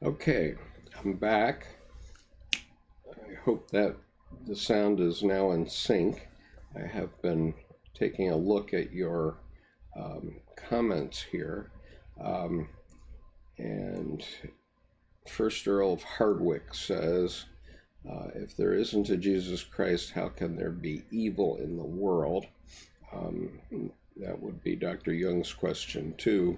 Okay, I'm back. I hope that the sound is now in sync. I have been taking a look at your comments here. And First Earl of Hardwick says, if there isn't a Jesus Christ, how can there be evil in the world? That would be Dr. Jung's question too.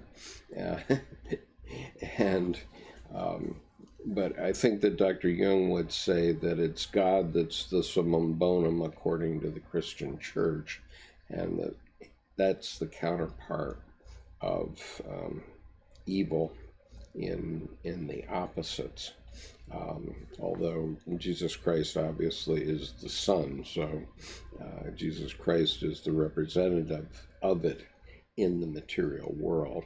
But I think that Dr. Jung would say that it's God that's the summum bonum according to the Christian church, and that's the counterpart of evil in the opposites. Although Jesus Christ obviously is the Son, so Jesus Christ is the representative of it in the material world.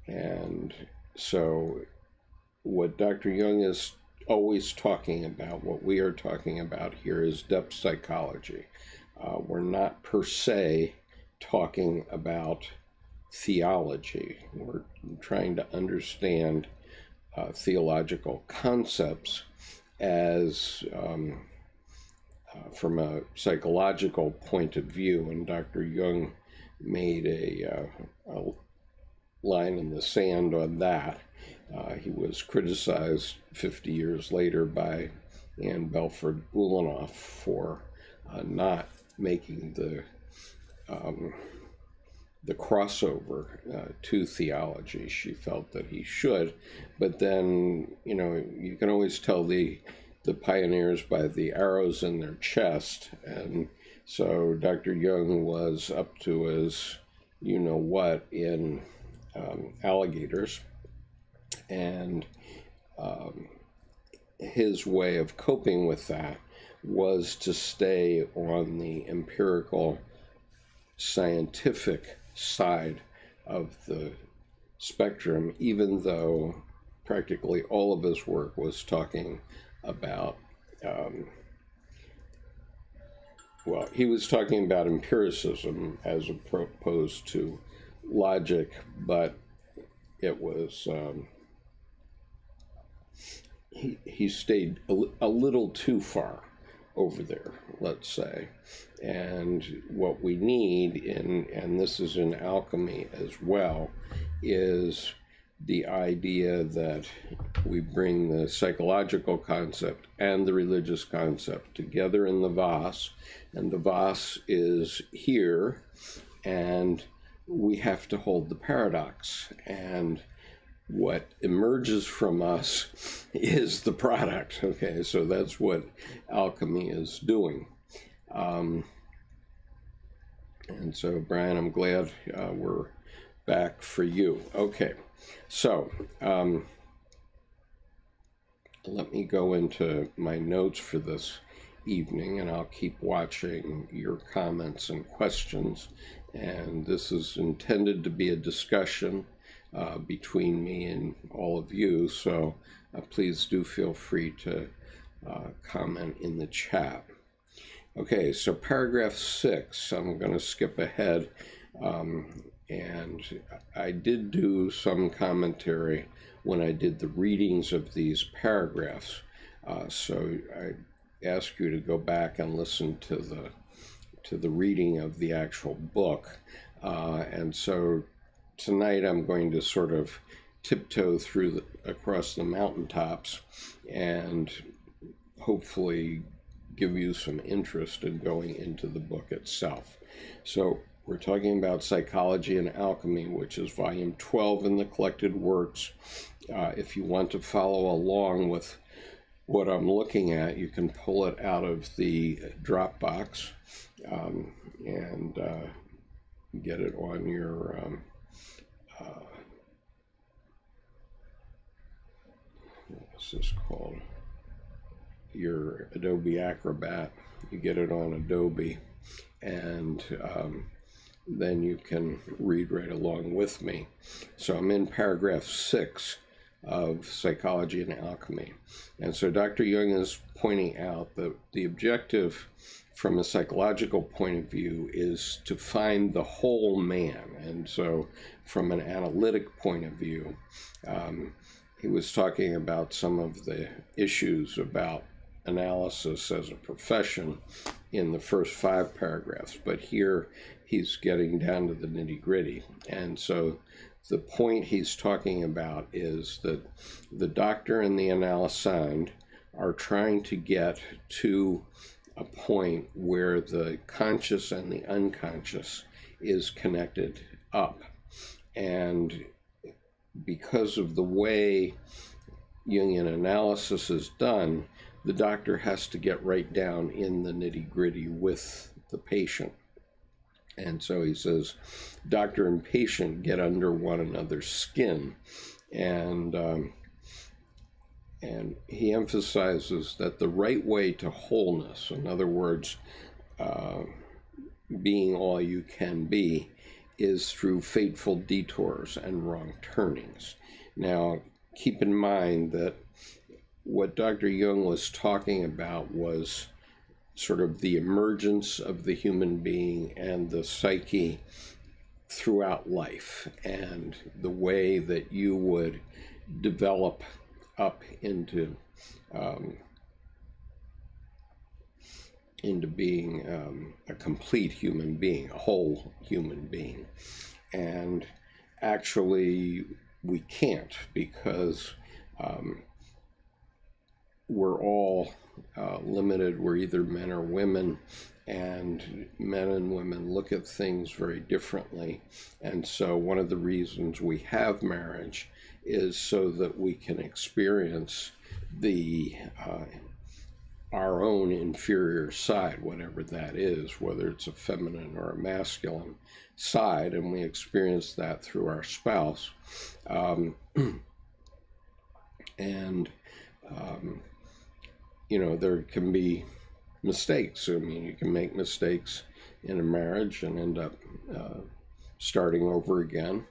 And so what Dr. Jung is always talking about, what we are talking about here, is depth psychology. We're not per se talking about theology. We're trying to understand theological concepts as from a psychological point of view, and Dr. Jung made a line in the sand on that. He was criticized 50 years later by Anne Belford Ulanoff for not making the crossover to theology. She felt that he should, but then, you know, you can always tell the pioneers by the arrows in their chest, and so Dr. Jung was up to his you-know-what in alligators, and his way of coping with that was to stay on the empirical scientific side of the spectrum, even though practically all of his work was talking about well, he was talking about empiricism as opposed to logic, but it was he stayed a little too far over there, let's say. And what we need, and this is in alchemy as well, is the idea that we bring the psychological concept and the religious concept together in the vase, and the vase is here, and we have to hold the paradox, and what emerges from us is the product. Okay, so that's what alchemy is doing. And so, Brian, I'm glad we're back for you. Okay, so let me go into my notes for this evening, and I'll keep watching your comments and questions. And this is intended to be a discussion between me and all of you, so please do feel free to comment in the chat. Okay, so paragraph 6, I'm going to skip ahead, and I did do some commentary when I did the readings of these paragraphs, so I ask you to go back and listen to the reading of the actual book. And so tonight I'm going to sort of tiptoe through across the mountaintops and hopefully give you some interest in going into the book itself. So we're talking about Psychology and Alchemy, which is volume 12 in the collected works. If you want to follow along with what I'm looking at, you can pull it out of the Dropbox and get it on your what's this called? Your Adobe Acrobat. You get it on Adobe, and then you can read right along with me. So I'm in paragraph 6 of Psychology and Alchemy. And so Dr. Jung is pointing out that the objective from a psychological point of view is to find the whole man. And so from an analytic point of view, he was talking about some of the issues about analysis as a profession in the first 5 paragraphs, but here he's getting down to the nitty-gritty. And so the point he's talking about is that the doctor and the analysand are trying to get to a point where the conscious and the unconscious is connected up. And because of the way Jungian analysis is done, the doctor has to get right down in the nitty-gritty with the patient. And so he says, doctor and patient get under one another's skin. And he emphasizes that the right way to wholeness, in other words, being all you can be, is through fateful detours and wrong turnings. Now, keep in mind that what Dr. Jung was talking about was sort of the emergence of the human being and the psyche throughout life, and the way that you would develop up into being a complete human being, a whole human being. And actually we can't, because we're all limited. We're either men or women, and men and women look at things very differently. And so one of the reasons we have marriage is so that we can experience the our own inferior side, whatever that is, whether it's a feminine or a masculine side, and we experience that through our spouse. You know, there can be mistakes. I mean, you can make mistakes in a marriage and end up starting over again.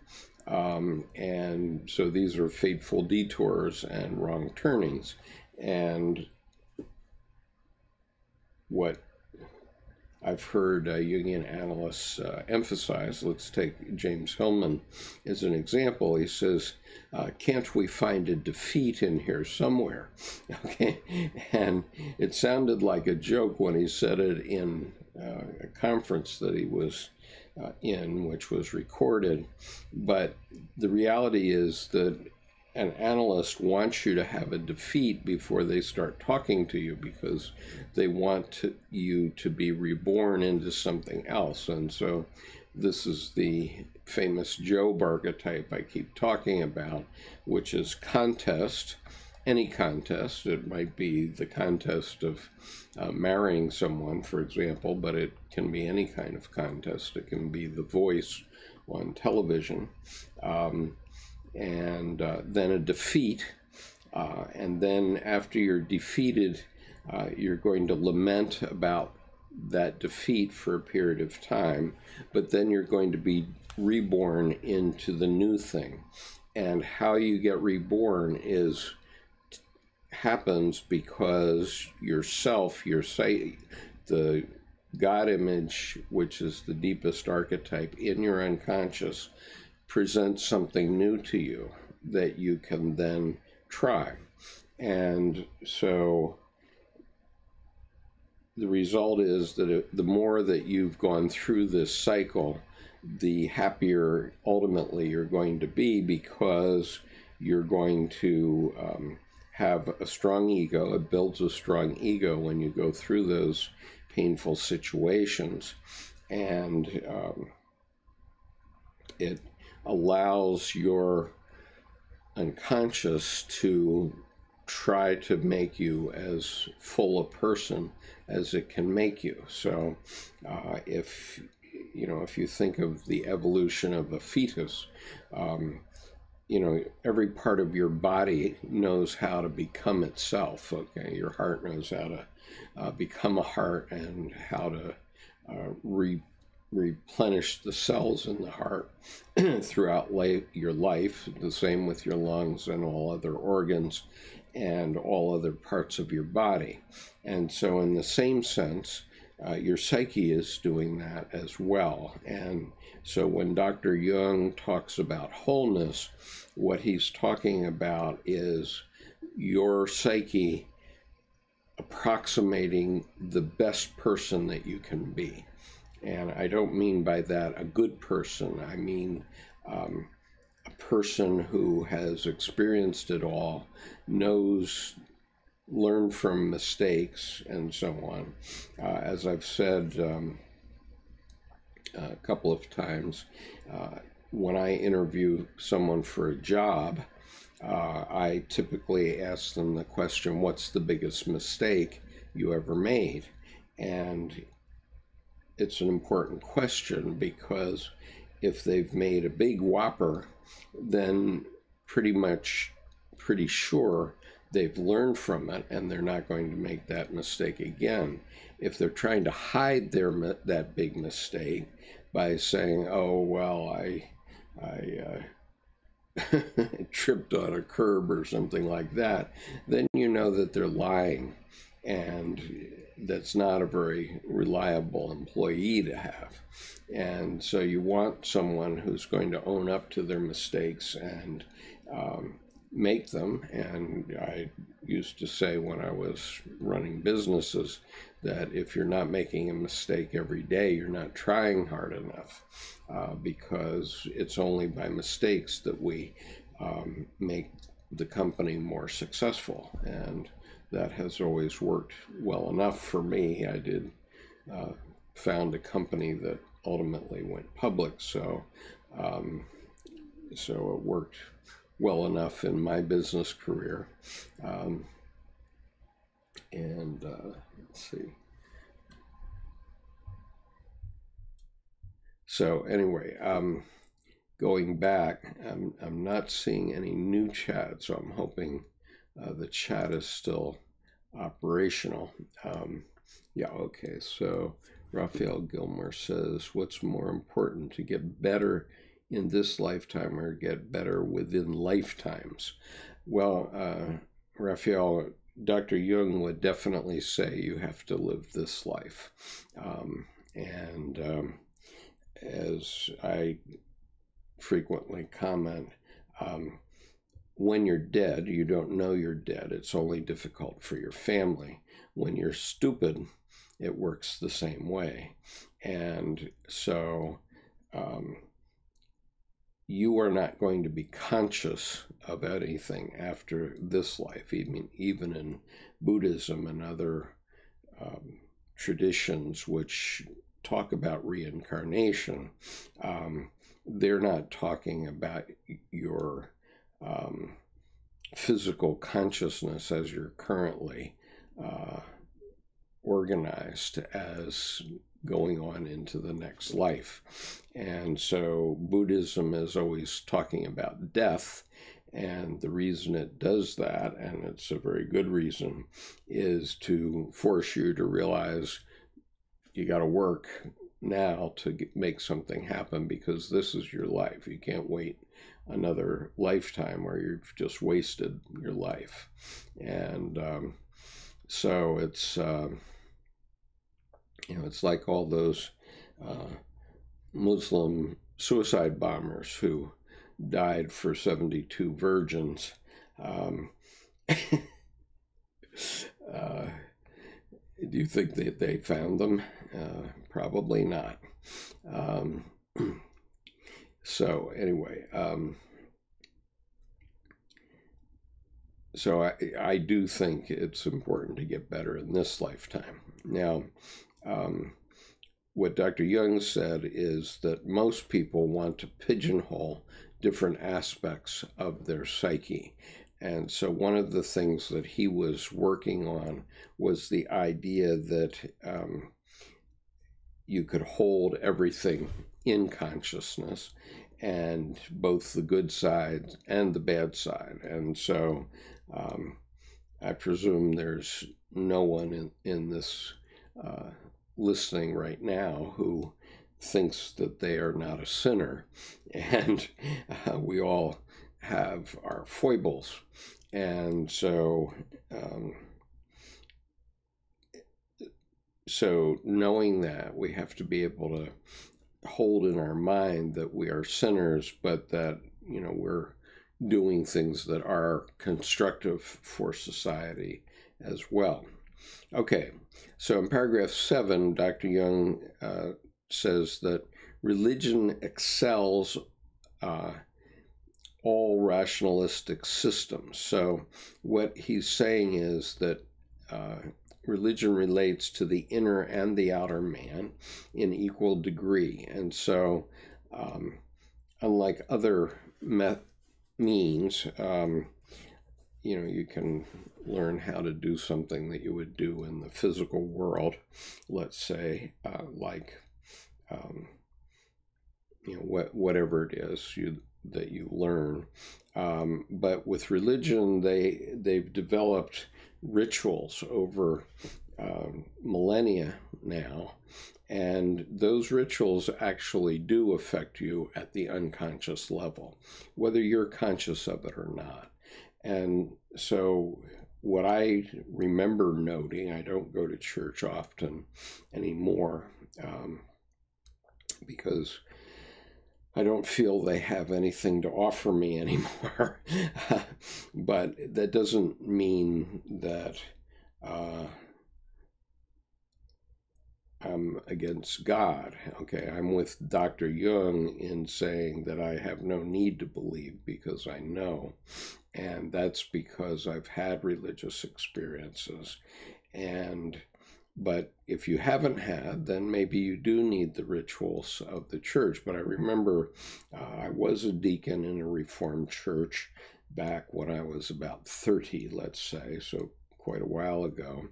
And so these are fateful detours and wrong turnings. And what I've heard Jungian analysts emphasize, let's take James Hillman as an example. He says, can't we find a defeat in here somewhere? Okay, and it sounded like a joke when he said it in a conference that he was in, which was recorded. But the reality is that an analyst wants you to have a defeat before they start talking to you, because they want you to be reborn into something else. And so this is the famous Job archetype I keep talking about, which is contest, any contest. It might be the contest of marrying someone, for example, but it can be any kind of contest. It can be The Voice on television. And then a defeat, and then after you're defeated, you're going to lament about that defeat for a period of time, but then you're going to be reborn into the new thing. And how you get reborn happens because yourself, the God image, which is the deepest archetype in your unconscious, presents something new to you that you can then try. And so the result is that the more that you've gone through this cycle, the happier ultimately you're going to be, because you're going to have a strong ego. It builds a strong ego when you go through those painful situations, and it allows your unconscious to try to make you as full a person as it can make you. So if you think of the evolution of a fetus, every part of your body knows how to become itself. Okay, your heart knows how to become a heart, and how to replenish the cells in the heart throughout your life. The same with your lungs and all other organs and all other parts of your body. And so in the same sense, your psyche is doing that as well. And so when Dr. Jung talks about wholeness, what he's talking about is your psyche approximating the best person that you can be. And I don't mean by that a good person. I mean a person who has experienced it all, knows, learned from mistakes, and so on. As I've said a couple of times, when I interview someone for a job, I typically ask them the question, what's the biggest mistake you ever made? And it's an important question, because if they've made a big whopper, then pretty sure they've learned from it and they're not going to make that mistake again. If they're trying to hide that big mistake by saying, oh, well, I tripped on a curb or something like that, then you know that they're lying, and that's not a very reliable employee to have. And so you want someone who's going to own up to their mistakes and make them. And I used to say when I was running businesses that if you're not making a mistake every day, you're not trying hard enough, because it's only by mistakes that we make the company more successful. And that has always worked well enough for me. I did found a company that ultimately went public, so it worked well enough in my business career. Let's see. So anyway, going back, I'm not seeing any new chat, so I'm hoping the chat is still operational. Yeah, okay, so Raphael Gilmore says, what's more important, to get better in this lifetime or get better within lifetimes? Well, Raphael, Dr. Jung would definitely say you have to live this life. As I frequently comment, when you're dead, you don't know you're dead. It's only difficult for your family. When you're stupid, it works the same way. And so you are not going to be conscious of anything after this life. Even in Buddhism and other traditions which talk about reincarnation, they're not talking about your physical consciousness as you're currently organized as going on into the next life. And so Buddhism is always talking about death, and the reason it does that, and it's a very good reason, is to force you to realize you got to work now to make something happen, because this is your life. You can't wait another lifetime where you've just wasted your life. And so it's it's like all those Muslim suicide bombers who died for 72 virgins. Do you think that they found them? Probably not. So anyway, so I do think it's important to get better in this lifetime. Now, what Dr. Jung said is that most people want to pigeonhole different aspects of their psyche. And so one of the things that he was working on was the idea that you could hold everything in consciousness, and both the good side and the bad side. And so I presume there's no one in this listening right now who thinks that they are not a sinner, and we all have our foibles. And so so knowing that, we have to be able to hold in our mind that we are sinners, but that, we're doing things that are constructive for society as well. Okay, so in paragraph 7, Dr. Jung says that religion excels all rationalistic systems. So what he's saying is that religion relates to the inner and the outer man in equal degree. And so unlike other means, you can learn how to do something that you would do in the physical world, let's say, whatever it is that you learn. But with religion, they've developed rituals over millennia now, and those rituals actually do affect you at the unconscious level, whether you're conscious of it or not. And so what I remember noting, I don't go to church often anymore because I don't feel they have anything to offer me anymore. But that doesn't mean that I'm against God. Okay, I'm with Dr. Jung in saying that I have no need to believe because I know. And that's because I've had religious experiences. But if you haven't had, then maybe you do need the rituals of the church. But I remember I was a deacon in a Reformed church back when I was about 30, let's say, so quite a while ago.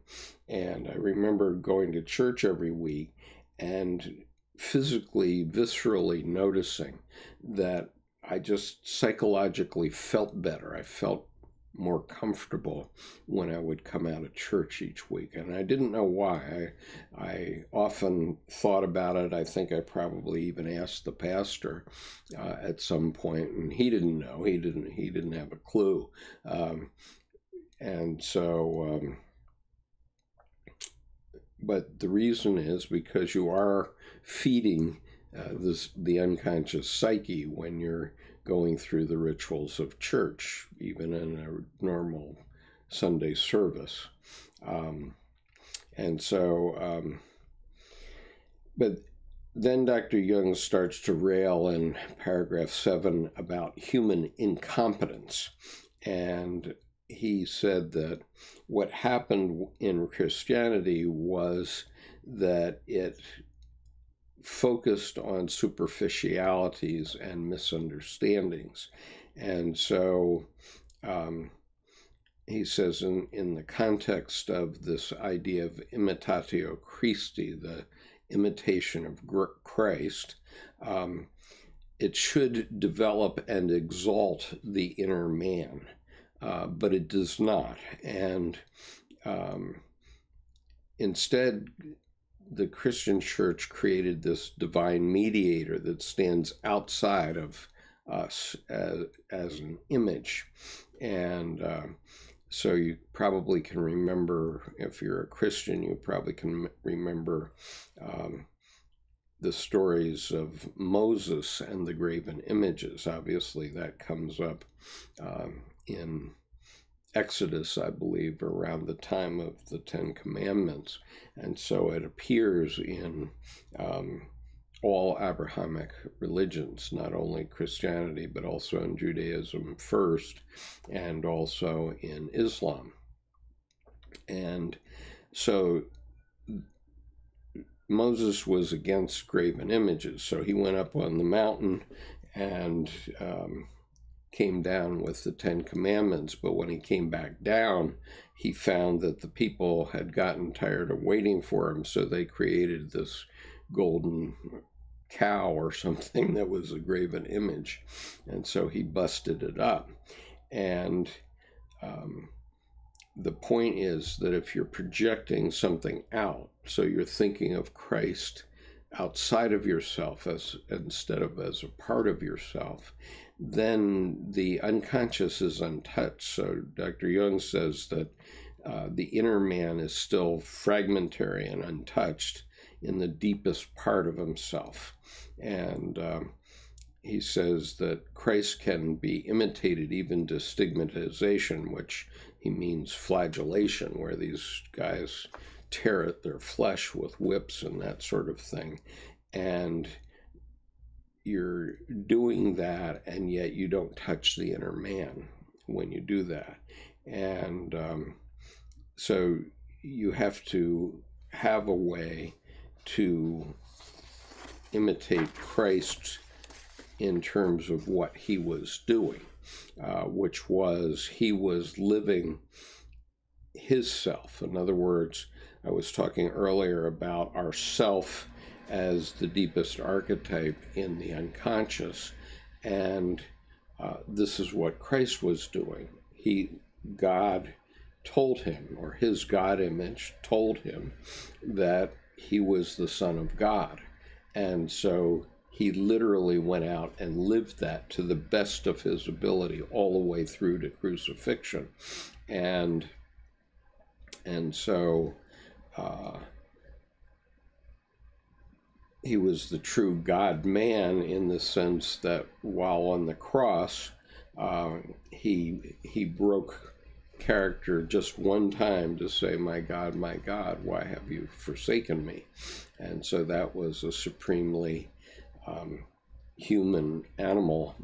And I remember going to church every week and physically, viscerally noticing that I just psychologically felt better. I felt more comfortable when I would come out of church each week. And I didn't know why. I often thought about it. I think I probably even asked the pastor at some point, and he didn't know. He didn't have a clue. But the reason is because you are feeding the unconscious psyche when you're going through the rituals of church, even in a normal Sunday service. But then Dr. Jung starts to rail in paragraph 7 about human incompetence. And he said that what happened in Christianity was that it focused on superficialities and misunderstandings. And so he says in the context of this idea of imitatio Christi, the imitation of Christ, it should develop and exalt the inner man, but it does not. And instead, the Christian church created this divine mediator that stands outside of us as an image. And so you probably can remember, if you're a Christian, you probably can remember the stories of Moses and the graven images. Obviously, that comes up in Exodus, I believe, around the time of the Ten Commandments. And so it appears in all Abrahamic religions, not only Christianity, but also in Judaism first, and also in Islam. And so Moses was against graven images. So he went up on the mountain and came down with the Ten Commandments, but when he came back down, he found that the people had gotten tired of waiting for him, so they created this golden cow or something that was a graven image, and so he busted it up. And the point is that if you're projecting something out, so you're thinking of Christ outside of yourself instead of as a part of yourself, then the unconscious is untouched. So Dr. Jung says that the inner man is still fragmentary and untouched in the deepest part of himself. And he says that Christ can be imitated even to stigmatization, which he means flagellation, where these guys tear at their flesh with whips and that sort of thing. And you're doing that, and yet you don't touch the inner man when you do that. And so you have to have a way to imitate Christ in terms of what he was doing, which was he was living his self. In other words, I was talking earlier about our self as the deepest archetype in the unconscious, and this is what Christ was doing. God told him, or his God image told him, that he was the Son of God. And so he literally went out and lived that to the best of his ability all the way through to crucifixion. And so he was the true God-man in the sense that while on the cross, he broke character just one time to say, my God, why have you forsaken me? And so that was a supremely human animal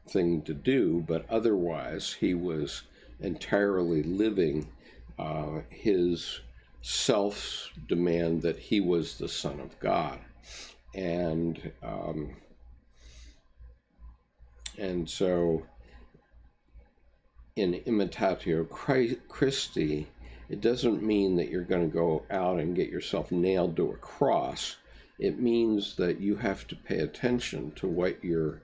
thing to do, but otherwise he was entirely living his self's demand that he was the Son of God. And so in imitatio Christi, it doesn't mean that you're going to go out and get yourself nailed to a cross. It means that you have to pay attention to what your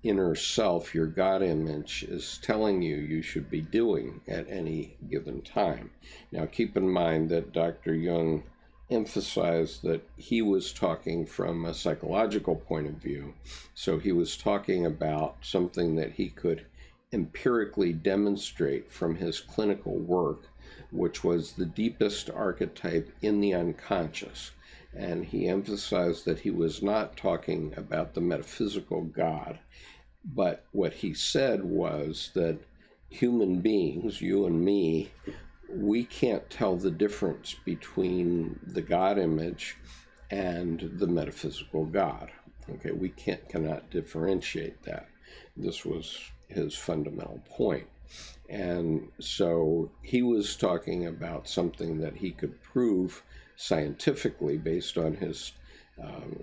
inner self, your God image, is telling you should be doing at any given time. Now, keep in mind that Dr. Jung emphasized that he was talking from a psychological point of view. So he was talking about something that he could empirically demonstrate from his clinical work, which was the deepest archetype in the unconscious. And he emphasized that he was not talking about the metaphysical God, but what he said was that human beings, you and me, we can't tell the difference between the God image and the metaphysical God. Okay, we cannot differentiate that. This was his fundamental point. And so he was talking about something that he could prove scientifically based on his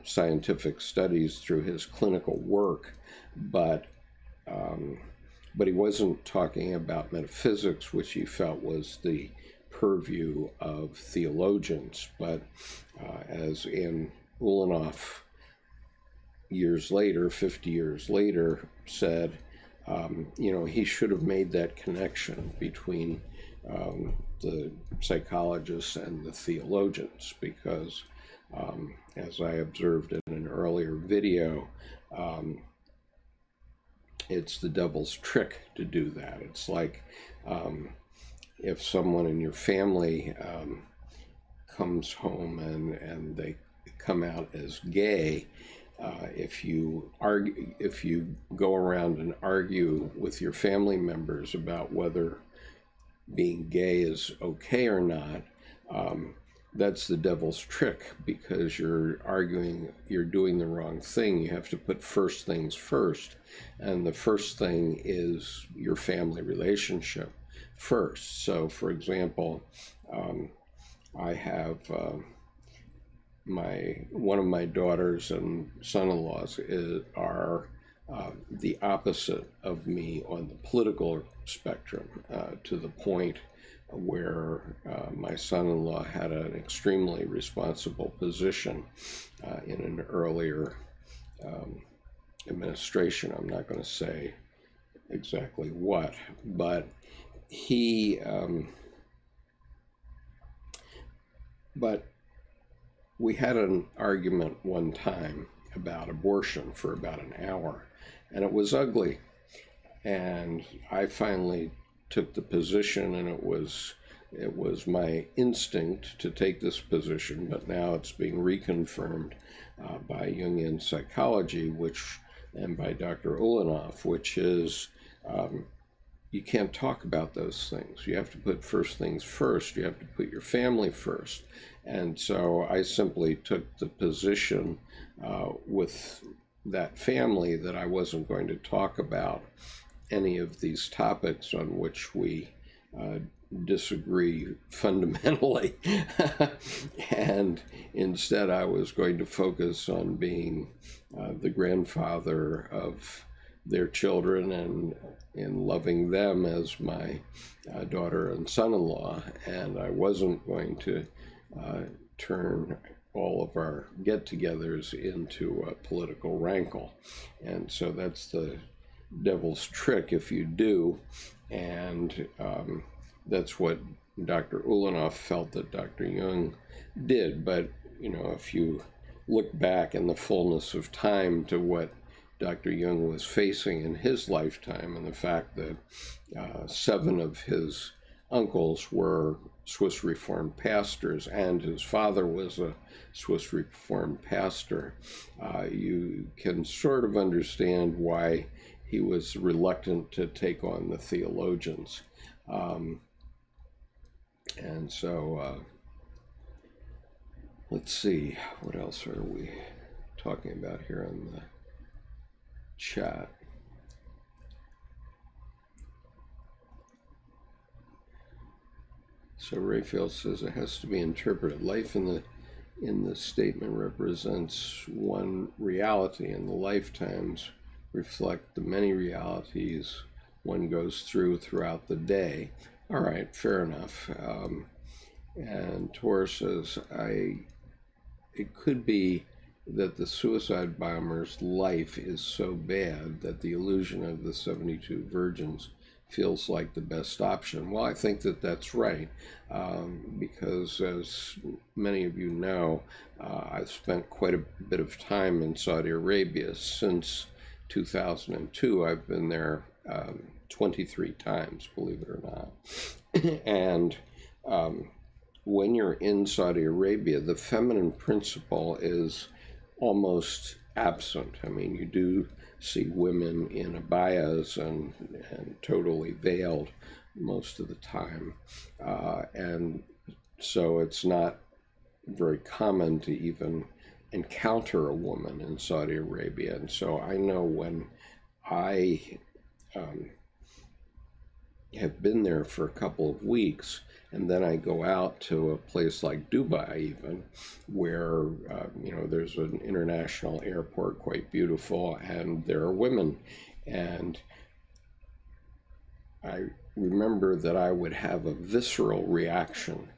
scientific studies through his clinical work, but he wasn't talking about metaphysics, which he felt was the purview of theologians. But as Anne Ulanoff years later, 50 years later, said, he should have made that connection between the psychologists and the theologians, because as I observed in an earlier video, it's the devil's trick to do that. It's like if someone in your family comes home and they come out as gay, if you go around and argue with your family members about whether being gay is okay or not, that's the devil's trick, because you're arguing, you're doing the wrong thing. You have to put first things first, and the first thing is your family relationship first. So, for example, I have one of my daughters and son-in-laws are the opposite of me on the political spectrum, to the point where my son-in-law had an extremely responsible position in an earlier administration. I'm not going to say exactly what, but we had an argument one time about abortion for about an hour, and it was ugly. And I finally took the position, and it was my instinct to take this position, but now it's being reconfirmed by Jungian psychology, and by Dr. Ulanoff, which is you can't talk about those things. You have to put first things first. You have to put your family first. And so I simply took the position with that family that I wasn't going to talk about any of these topics on which we disagree fundamentally. And instead I was going to focus on being the grandfather of their children and in loving them as my daughter and son-in-law. And I wasn't going to turn all of our get-togethers into a political rankle. And so that's the devil's trick if you do. And that's what Dr. Ulanoff felt that Dr. Jung did. But, you know, if you look back in the fullness of time to what Dr. Jung was facing in his lifetime, and the fact that 7 of his uncles were Swiss Reformed pastors, and his father was a Swiss Reformed pastor, you can sort of understand why he was reluctant to take on the theologians. And so, let's see, what else are we talking about here on the chat? So Raphael says it has to be interpreted. Life in the statement represents one reality, and the lifetimes reflect the many realities one goes throughout the day. All right, fair enough. And Tor says, it could be that the suicide bomber's life is so bad that the illusion of the 72 virgins feels like the best option. Well, I think that that's right, because as many of you know, I've spent quite a bit of time in Saudi Arabia. Since 2002, I've been there 23 times, believe it or not. And when you're in Saudi Arabia, the feminine principle is almost absent. I mean, you do see women in abayas and totally veiled most of the time. And so it's not very common to even encounter a woman in Saudi Arabia. And so I know when I have been there for a couple of weeks, and then I go out to a place like Dubai even, where, you know, there's an international airport, quite beautiful, and there are women. And I remember that I would have a visceral reaction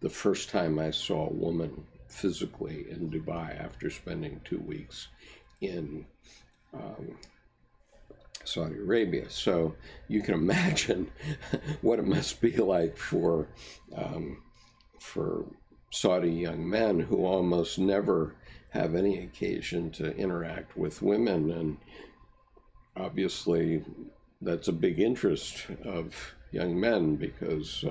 the first time I saw a woman physically in Dubai after spending 2 weeks in Saudi Arabia. So you can imagine what it must be like for Saudi young men who almost never have any occasion to interact with women. And obviously that's a big interest of young men, because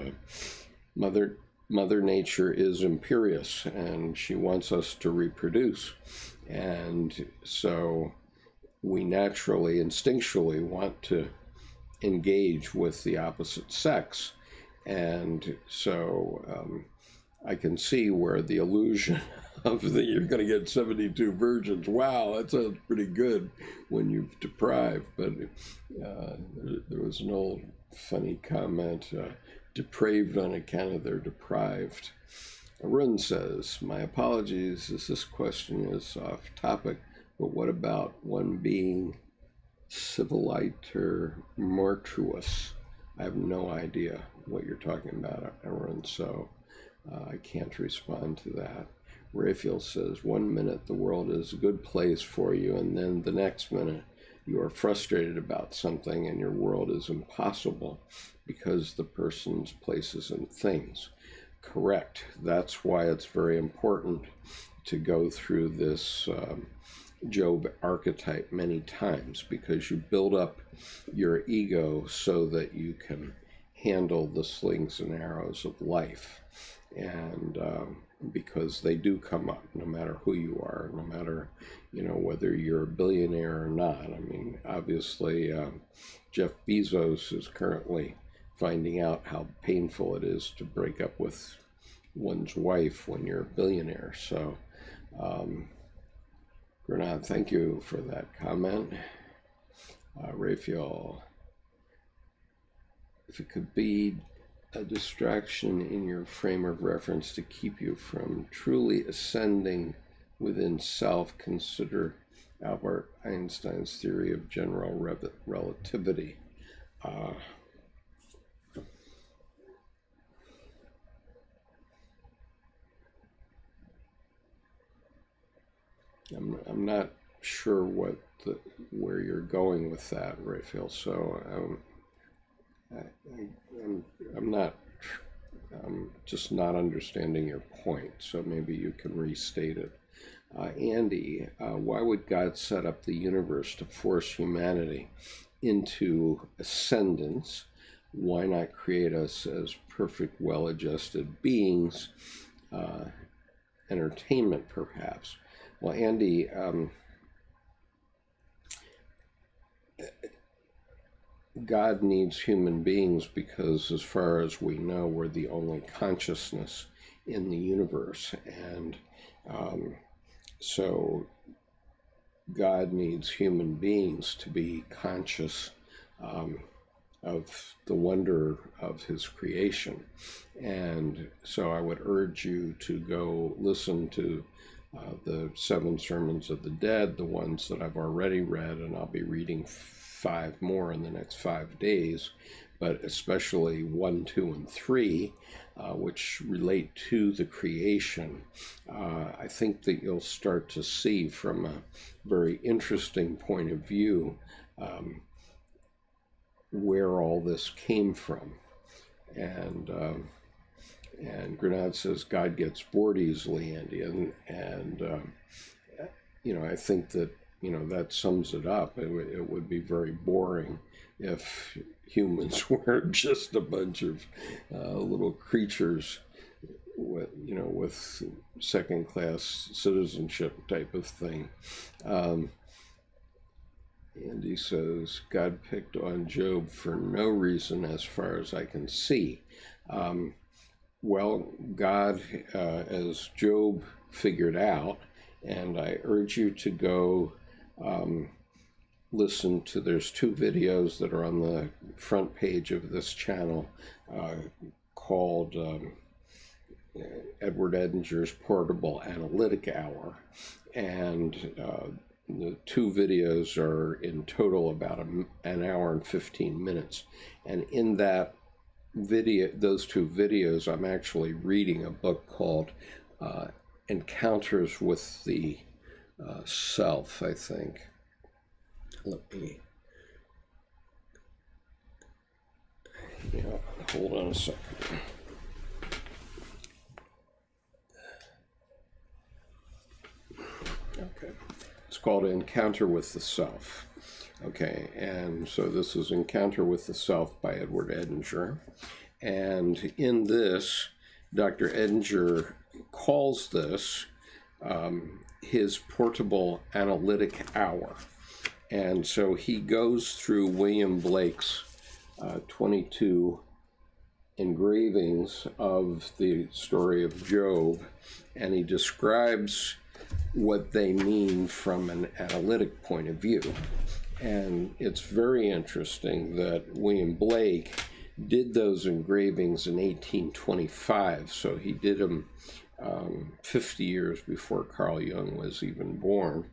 Mother Nature is imperious and she wants us to reproduce. And so we naturally, instinctually want to engage with the opposite sex. And so I can see where the illusion of you're going to get 72 virgins, wow, that sounds pretty good when you've deprived. But there was an old funny comment, depraved on account of their deprived. Arun says, my apologies as this question is off topic, but what about one being civiliter mortuus? I have no idea what you're talking about, Aaron, so I can't respond to that. Raphael says, 1 minute the world is a good place for you, and then the next minute you are frustrated about something and your world is impossible because the person's places and things. Correct. That's why it's very important to go through this Job archetype many times, because you build up your ego so that you can handle the slings and arrows of life. And because they do come up, no matter who you are, no matter, you know, whether you're a billionaire or not. I mean, obviously, Jeff Bezos is currently finding out how painful it is to break up with one's wife when you're a billionaire. So, Gernot, thank you for that comment. Raphael, if it could be a distraction in your frame of reference to keep you from truly ascending within self, consider Albert Einstein's theory of general relativity. I'm not sure where you're going with that, Raphael. So I'm just not understanding your point. So maybe you can restate it. Andy, why would God set up the universe to force humanity into ascendance? Why not create us as perfect, well-adjusted beings? Entertainment, perhaps. Well, Andy, God needs human beings because, as far as we know, we're the only consciousness in the universe. And so God needs human beings to be conscious of the wonder of his creation. And so I would urge you to go listen to the 7 Sermons of the Dead, the ones that I've already read, and I'll be reading 5 more in the next 5 days, but especially 1, 2, and 3, which relate to the creation. I think that you'll start to see from a very interesting point of view where all this came from. And Grenade says God gets bored easily, Andy, and you know, I think that, you know, that sums it up. It would be very boring if humans were just a bunch of little creatures with, you know, with second-class citizenship type of thing. Andy says God picked on Job for no reason, as far as I can see. Well, God, as Job figured out, and I urge you to go listen to, there's 2 videos that are on the front page of this channel called Edward Edinger's Portable Analytic Hour. And the 2 videos are in total about an hour and 15 minutes. And in that video, those 2 videos, I'm actually reading a book called Encounters with the Self, I think. Let me, hold on a second. Okay, it's called Encounter with the Self. Okay, and so this is Encounter with the Self by Edward Edinger. And in this, Dr. Edinger calls this his portable analytic hour. And so he goes through William Blake's 22 engravings of the story of Job, and he describes what they mean from an analytic point of view. And it's very interesting that William Blake did those engravings in 1825, so he did them 50 years before Carl Jung was even born,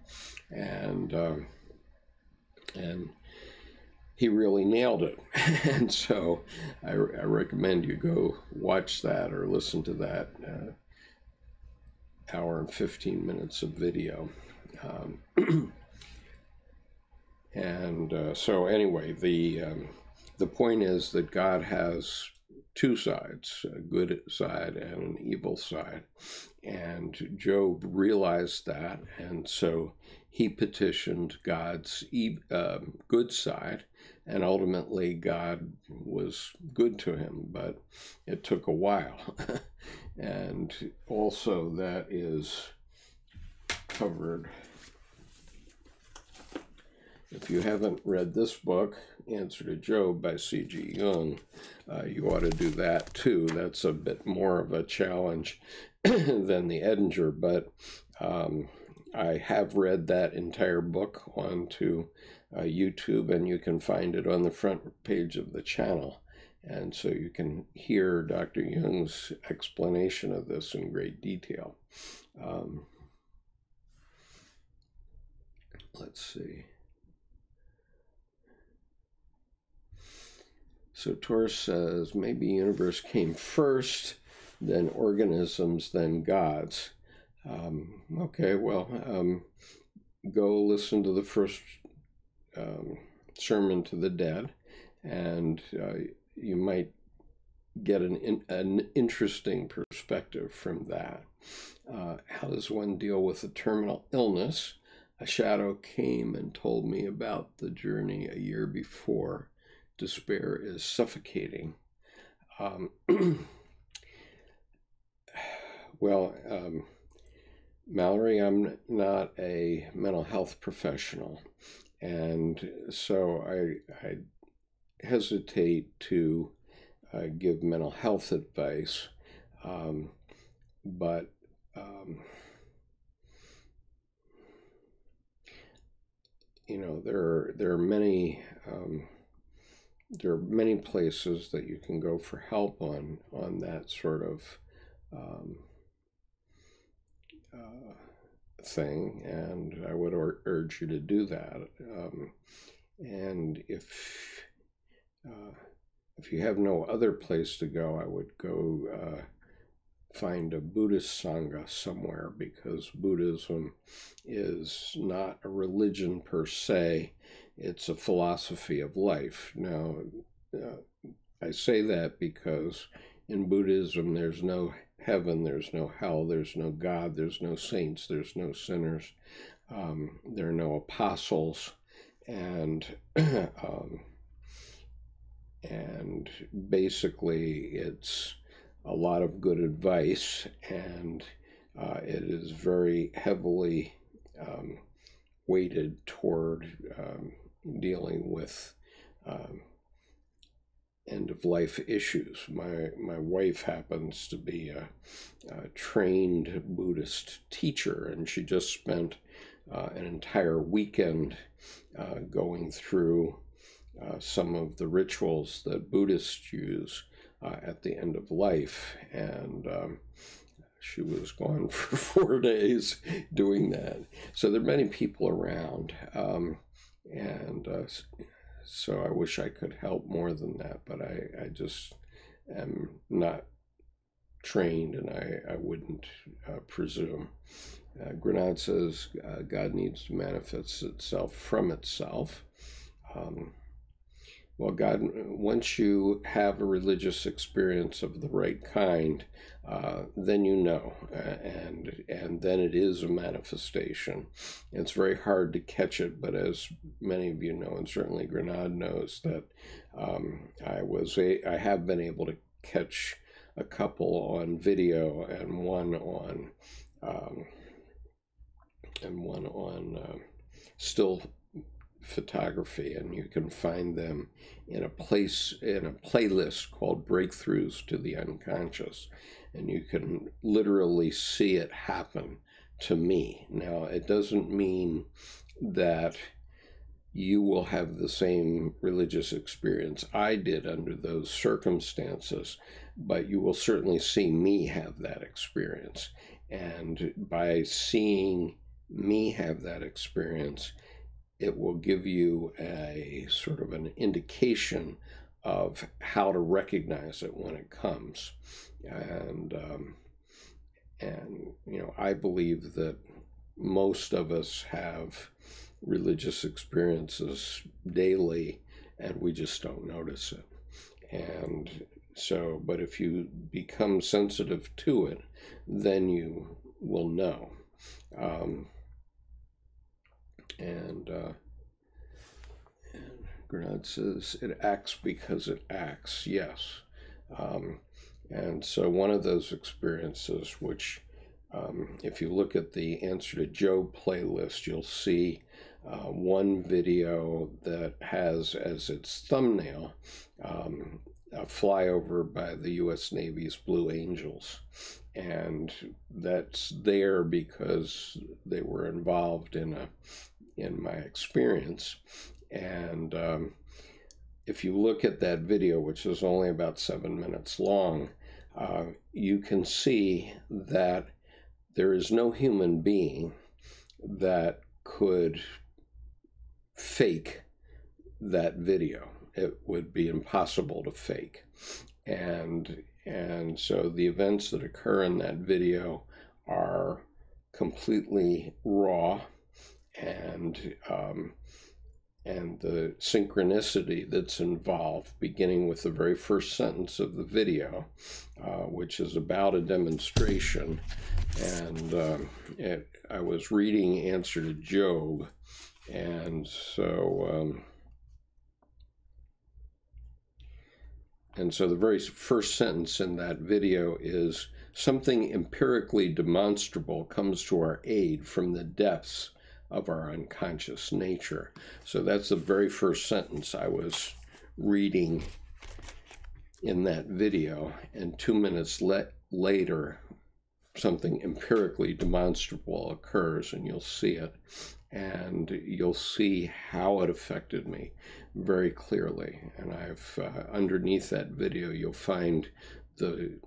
and he really nailed it. And so I recommend you go watch that or listen to that hour and 15 minutes of video. So anyway, the point is that God has 2 sides, a good side and an evil side. And Job realized that, and so he petitioned God's good side, and ultimately God was good to him, but it took a while. And also that is covered. If you haven't read this book, Answer to Job by C.G. Jung, you ought to do that too. That's a bit more of a challenge than the Edinger, but I have read that entire book onto YouTube, and you can find it on the front page of the channel. And so you can hear Dr. Jung's explanation of this in great detail. Let's see. So Taurus says, maybe universe came first, then organisms, then gods. Okay, well, go listen to the first sermon to the dead, and you might get an interesting perspective from that. How does one deal with a terminal illness? A shadow came and told me about the journey a year before. Despair is suffocating. Well, Mallory, I'm not a mental health professional, and so I hesitate to give mental health advice, but you know, there are many places that you can go for help on that sort of thing, and I would urge you to do that. And if you have no other place to go, I would go find a Buddhist Sangha somewhere, because Buddhism is not a religion per se, it's a philosophy of life. Now, I say that because in Buddhism there's no heaven, there's no hell, there's no God, there's no saints, there's no sinners, there are no apostles, and basically it's a lot of good advice, and it is very heavily weighted toward dealing with end-of-life issues. My wife happens to be a trained Buddhist teacher, and she just spent an entire weekend going through some of the rituals that Buddhists use at the end of life, and she was gone for 4 days doing that. So there are many people around, so I wish I could help more than that, but I just am not trained, and I wouldn't presume. Grenade says, God needs to manifest itself from itself. Well, God, once you have a religious experience of the right kind, then you know, and then it is a manifestation. It's very hard to catch it, but as many of you know, and certainly Grenade knows, that I have been able to catch a couple on video and one on still photography, and you can find them in a playlist called Breakthroughs to the Unconscious, and you can literally see it happen to me. Now, it doesn't mean that you will have the same religious experience I did under those circumstances, but you will certainly see me have that experience, and by seeing me have that experience, it will give you a sort of an indication of how to recognize it when it comes. And you know, I believe that most of us have religious experiences daily, and we just don't notice it. And so, but if you become sensitive to it, then you will know. And Grenade says, it acts because it acts. Yes. And so one of those experiences, which if you look at the Answer to Job playlist, you'll see one video that has as its thumbnail a flyover by the U.S. Navy's Blue Angels. And that's there because they were involved in my experience. And if you look at that video, which is only about 7 minutes long, you can see that there is no human being that could fake that video. It would be impossible to fake. And so the events that occur in that video are completely raw, and the synchronicity that's involved, beginning with the very first sentence of the video, which is about a demonstration. And I was reading Answer to Job, and so the very first sentence in that video is, something empirically demonstrable comes to our aid from the depths of our unconscious nature. So that's the very first sentence I was reading in that video, and 2 minutes later something empirically demonstrable occurs, and you'll see it, and you'll see how it affected me very clearly. And I've underneath that video you'll find the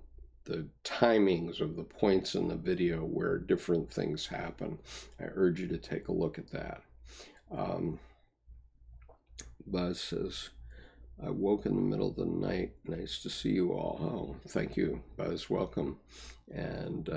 timings of the points in the video where different things happen. I urge you to take a look at that. Buzz says, I woke in the middle of the night. Nice to see you all. Oh, thank you, Buzz. Welcome. And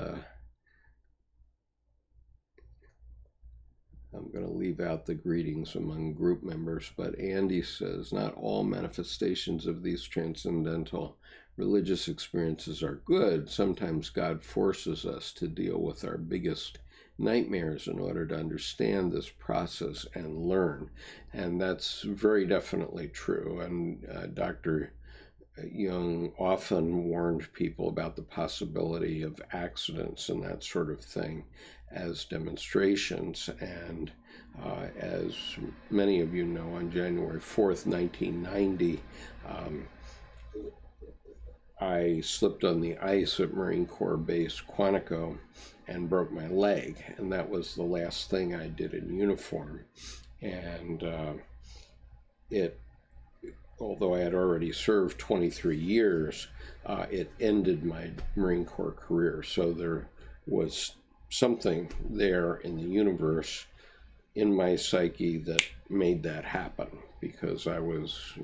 I'm going to leave out the greetings among group members, but Andy says, not all manifestations of these transcendental religious experiences are good. Sometimes God forces us to deal with our biggest nightmares in order to understand this process and learn. And that's very definitely true. And Dr. Jung often warned people about the possibility of accidents and that sort of thing as demonstrations. And as many of you know, on January 4th, 1990, I slipped on the ice at Marine Corps Base Quantico and broke my leg, and that was the last thing I did in uniform. And although I had already served 23 years, it ended my Marine Corps career. So there was something there in the universe, in my psyche, that made that happen, because I was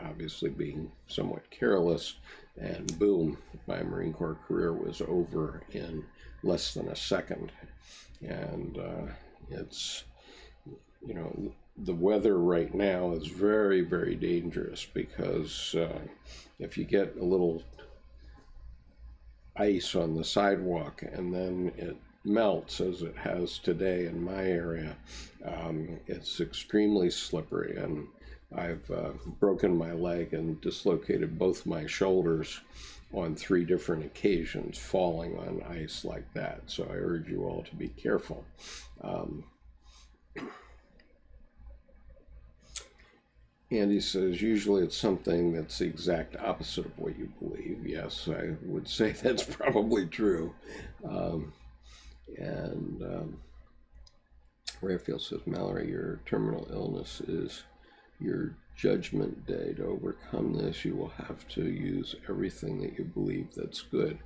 obviously being somewhat careless, and boom, my Marine Corps career was over in less than a second. And it's, you know, the weather right now is very, very dangerous, because if you get a little ice on the sidewalk and then it melts, as it has today in my area, it's extremely slippery. And I've broken my leg and dislocated both my shoulders on 3 different occasions, falling on ice like that. So I urge you all to be careful. Andy says, usually it's something that's the exact opposite of what you believe. Yes, I would say that's probably true. Raphael says, Mallory, your terminal illness is your judgment day. To overcome this, you will have to use everything that you believe that's good.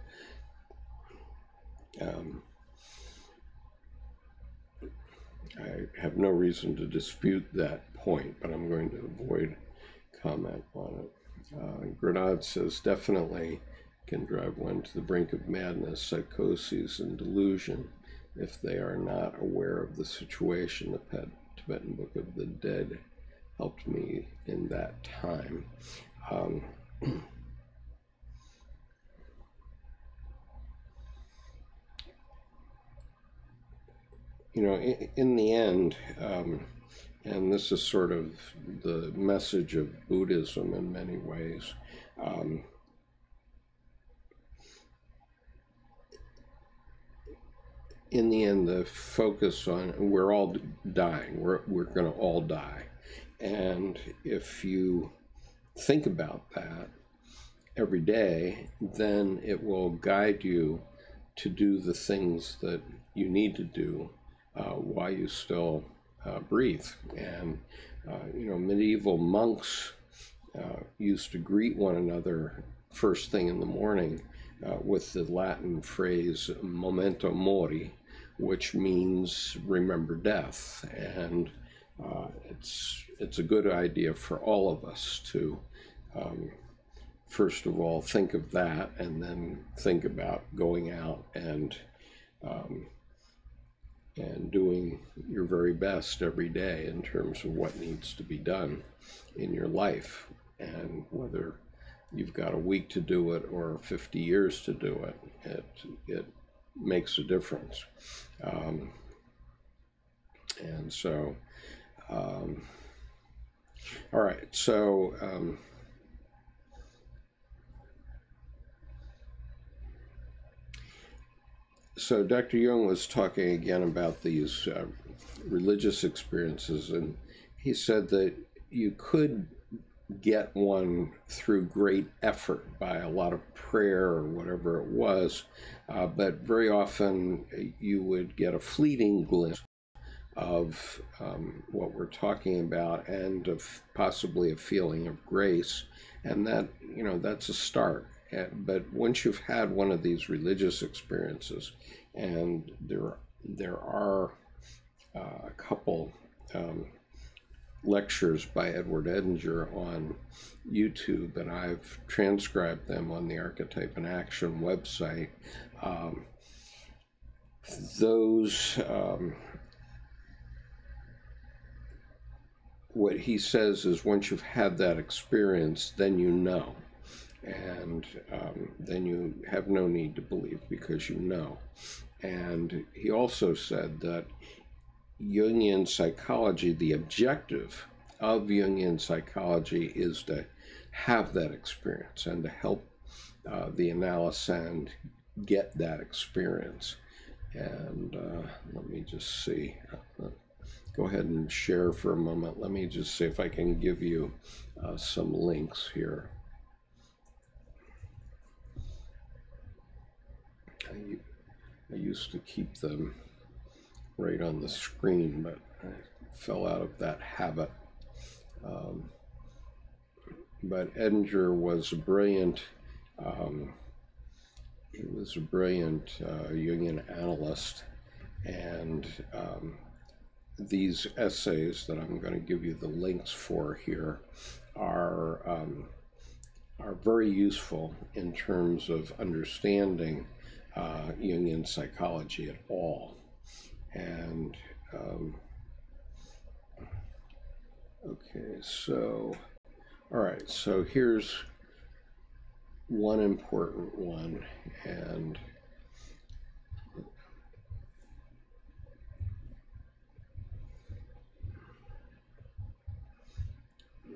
I have no reason to dispute that point, but I'm going to avoid comment on it. Grenade says, definitely can drive one to the brink of madness, psychosis, and delusion if they are not aware of the situation. The Tibetan Book of the Dead helped me in that time. You know, in the end, and this is sort of the message of Buddhism in many ways. In the end, the focus on we're all dying. We're going to all die, and if you think about that every day, then it will guide you to do the things that you need to do while you still breathe. And medieval monks used to greet one another first thing in the morning with the Latin phrase memento mori, which means remember death. And it's a good idea for all of us to first of all think of that, and then think about going out and doing your very best every day in terms of what needs to be done in your life, and whether you've got a week to do it or 50 years to do it, it makes a difference. And so, all right, so so Dr. Jung was talking again about these religious experiences, and he said that you could get one through great effort by a lot of prayer or whatever it was, but very often you would get a fleeting glimpse of what we're talking about, and of possibly a feeling of grace, and that, that's a start. But once you've had one of these religious experiences, and there are a couple lectures by Edward Edinger on YouTube, and I've transcribed them on the Archetype in Action website. What he says is, once you've had that experience, then you know. And then you have no need to believe, because you know. And he also said that Jungian psychology, the objective of Jungian psychology is to have that experience and to help the analysand get that experience. And let me just see. Go ahead and share for a moment. Let me just see if I can give you some links here. I used to keep them right on the screen, but I fell out of that habit. But Edinger was a brilliant, Jungian analyst, and these essays that I'm going to give you the links for here are very useful in terms of understanding Jungian psychology at all. And okay, so all right, so here's one important one, and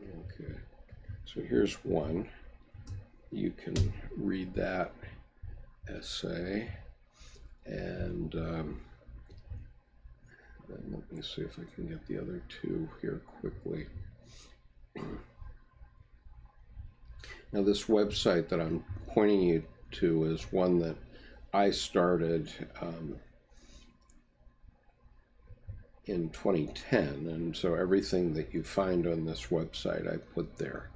okay, so here's one. You can read that essay, and let me see if I can get the other two here quickly. Now, this website that I'm pointing you to is one that I started in 2010, and so everything that you find on this website I put there.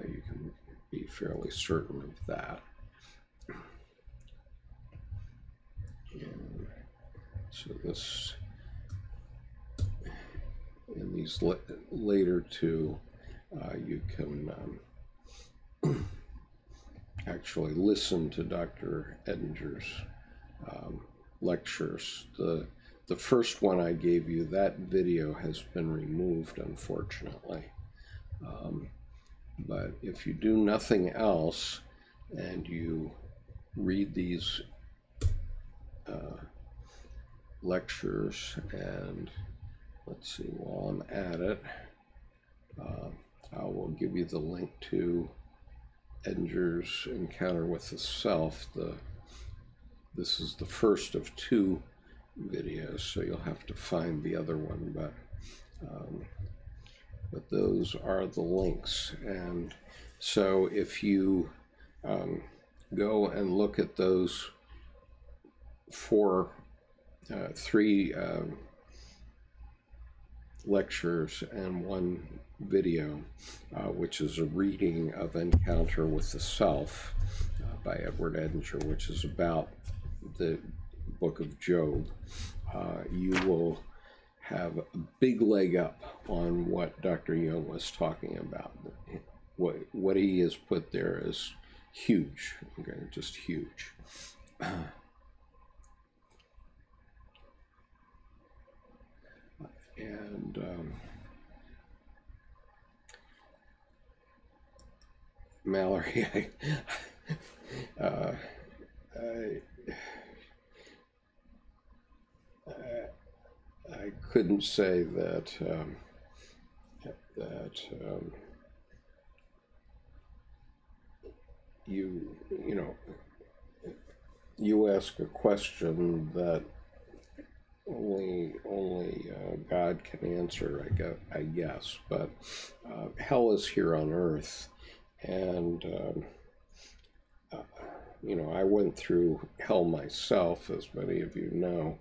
You can be fairly certain of that. And so this, in these later two, you can actually listen to Dr. Edinger's lectures. The first one I gave you, that video has been removed, unfortunately. But if you do nothing else and you read these lectures and let's see, while I'm at it, I will give you the link to Edinger's Encounter with the Self. This is the first of 2 videos, so you'll have to find the other one, but those are the links. And so if you go and look at those 3 lectures and 1 video, which is a reading of Encounter with the Self by Edward Edinger, which is about the book of Job, you will have a big leg up on what Dr. Jung was talking about. What he has put there is huge, okay, just huge. And Mallory, I couldn't say that you ask a question that only God can answer, I guess. But hell is here on earth, and I went through hell myself, as many of you know,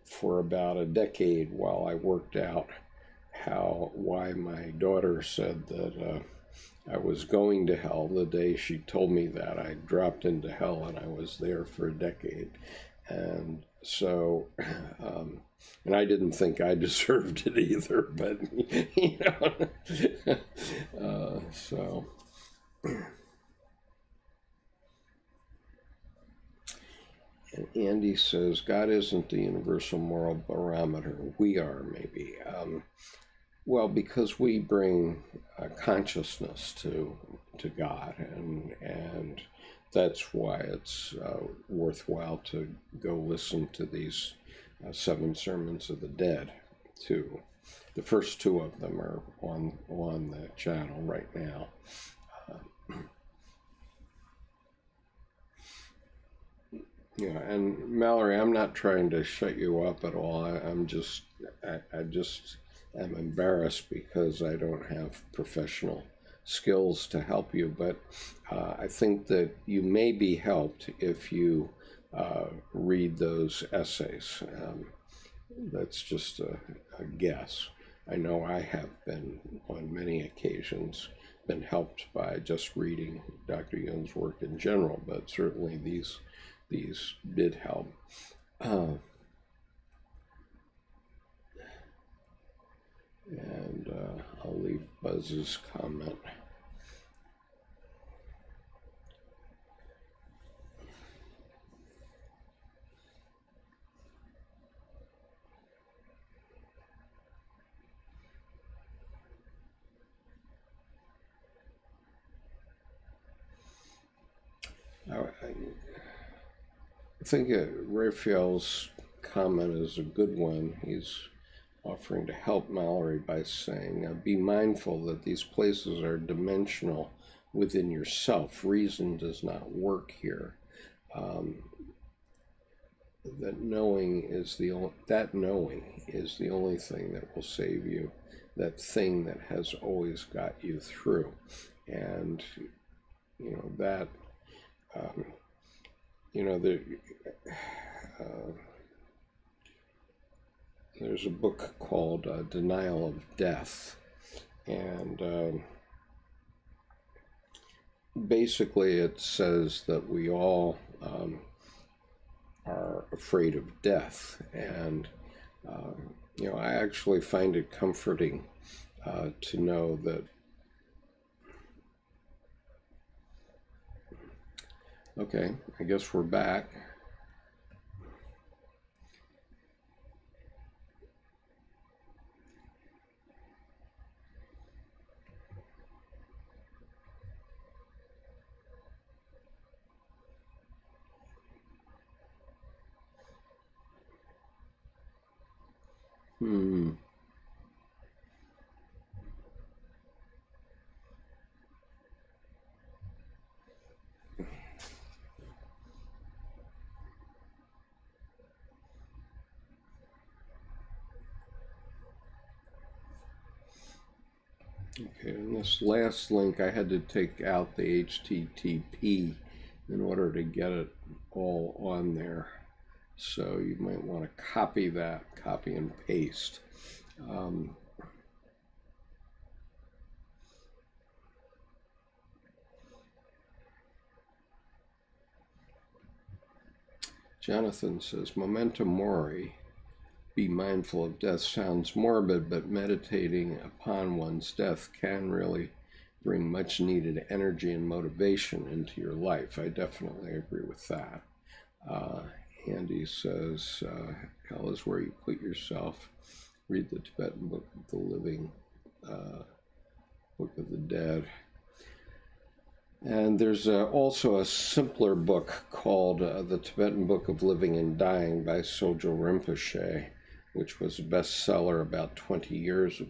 for about a decade while I worked out why my daughter said that I was going to hell. The day she told me that, I dropped into hell, and I was there for a decade. And so, and I didn't think I deserved it either, but, so. And Andy says, God isn't the universal moral barometer. We are, maybe. Well, because we bring consciousness to God, and that's why it's worthwhile to go listen to these 7 Sermons of the Dead, too. The first 2 of them are on the channel right now. Yeah, and Mallory, I'm not trying to shut you up at all. I just am embarrassed because I don't have professional skills to help you, but I think that you may be helped if you read those essays. That's just a guess. I know I have been, on many occasions, been helped by just reading Dr. Jung's work in general, but certainly these did help. And I'll leave Buzz's comment. I think Raphael's comment is a good one. He's offering to help Mallory by saying, be mindful that these places are dimensional within yourself. Reason does not work here. That knowing is the only thing that will save you, that thing that has always got you through. And that there's a book called Denial of Death, and basically it says that we all are afraid of death, and I actually find it comforting to know that. Okay, I guess we're back. Hmm. Okay, and this last link, I had to take out the HTTP in order to get it all on there. So you might want to copy that, copy and paste. Jonathan says, Memento Mori, be mindful of death, sounds morbid, but meditating upon one's death can really bring much needed energy and motivation into your life. I definitely agree with that. Andy says, hell is where you put yourself. Read the Tibetan Book of the Living, Book of the Dead. And there's also a simpler book called The Tibetan Book of Living and Dying by Sojo Rinpoche, which was a bestseller about 20 years